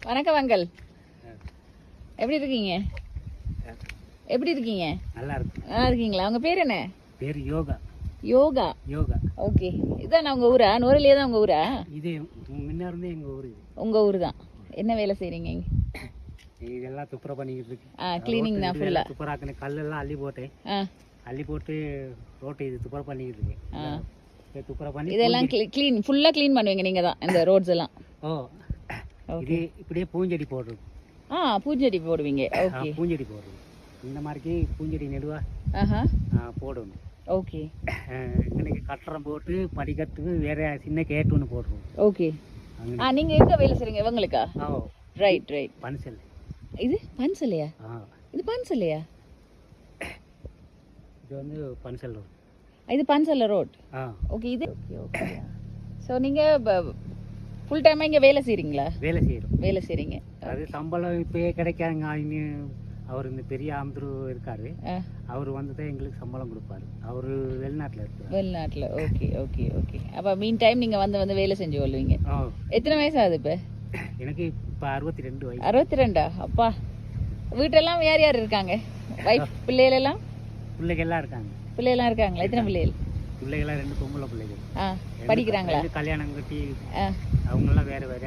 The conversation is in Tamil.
வணக்கம் அங்கல். எப்படி இருக்கீங்க? எப்படி இருக்கீங்க? நல்லா இருக்கு. நல்லா இருக்கீங்களா? உங்க பேர் என்ன? பேர் யோகா. யோகா. யோகா. ஓகே. இதான் உங்க ஊரா? நுரையிலே தான் உங்க ஊரா? இது முன்ன இருந்தே எங்க ஊர். இது உங்க ஊர் தான். என்ன வேலை செய்றீங்க இங்க? இதெல்லாம் துப்புரவு பண்ணிக்கிட்டு இருக்கு. கிளீனிங் தான் ஃபுல்லா. துப்புராக்கின கல்லெல்லாம் அள்ளி போட்டேன். அள்ளி போட்டு ரோட்டை இது துப்புரவு பண்ணிக்கிட்டு இருக்கேன். துப்புரவு பண்ணி இதெல்லாம் க்ளீன் ஃபுல்லா க்ளீன் பண்ணுவீங்க நீங்க தான் இந்த ரோட்ஸ் எல்லாம்? ஓ. இது இப்படியே பூஞ்செடி போடுறது. பூஞ்செடி போடுவீங்க. ஓகே. பூஞ்செடி போடுறது. இந்த மாதிரி பூஞ்செடி நெடுவா போடணும். ஓகே. இன்னைக்கு கட்டடம் போட்டு படிக்கட்டுக்கு வேற சின்ன கேட் ஒன்று போடுறோம். ஓகே. நீங்க எங்க வேலை செய்றீங்க? இவங்களுக்கா? Right right. பன்சல். இது பன்சலையா? இது பன்சலையா? இது வந்து பன்சல் ரோட். இது பன்சல் ரோட். ஓகே. இது ஓகே ஓகே. ஸோ நீங்க ஃபுல் டைமா இங்க வேலை செய்றீங்களா? வேலை செய்றீங்க. அது சம்பளம் இப்பயே கிடைக்காதுங்க. அவர் இந்த பெரிய ஆம்பரு இருக்காரு. அவர் வந்து தான் எங்களுக்கு சம்பளம் கொடுப்பாரு. அவரு வெளிநாட்டுல இருக்காரு. வெளிநாட்டுல. Okay okay okay. அப்ப மீன் டைம் நீங்க வந்து வேலை செஞ்சு கொள்வீங்க. எத்தனை வயசு ஆகுது இப்ப? எனக்கு இப்ப 62 வயசு. 62? அப்பா. வீட்டெல்லாம் யார் யார் இருக்காங்க? வைஃப் பிள்ளைகள் எல்லாம்? பிள்ளைகள் எல்லாம் இருக்காங்க. பிள்ளைகள் இருக்காங்களா? எத்தனை பிள்ளைகள்? பிள்ளைகளா 2 பொம்பளை பிள்ளைகள். படிக்கிறாங்களா? கல்யாணம் கட்டி அவங்க எல்லாம் வேற வேற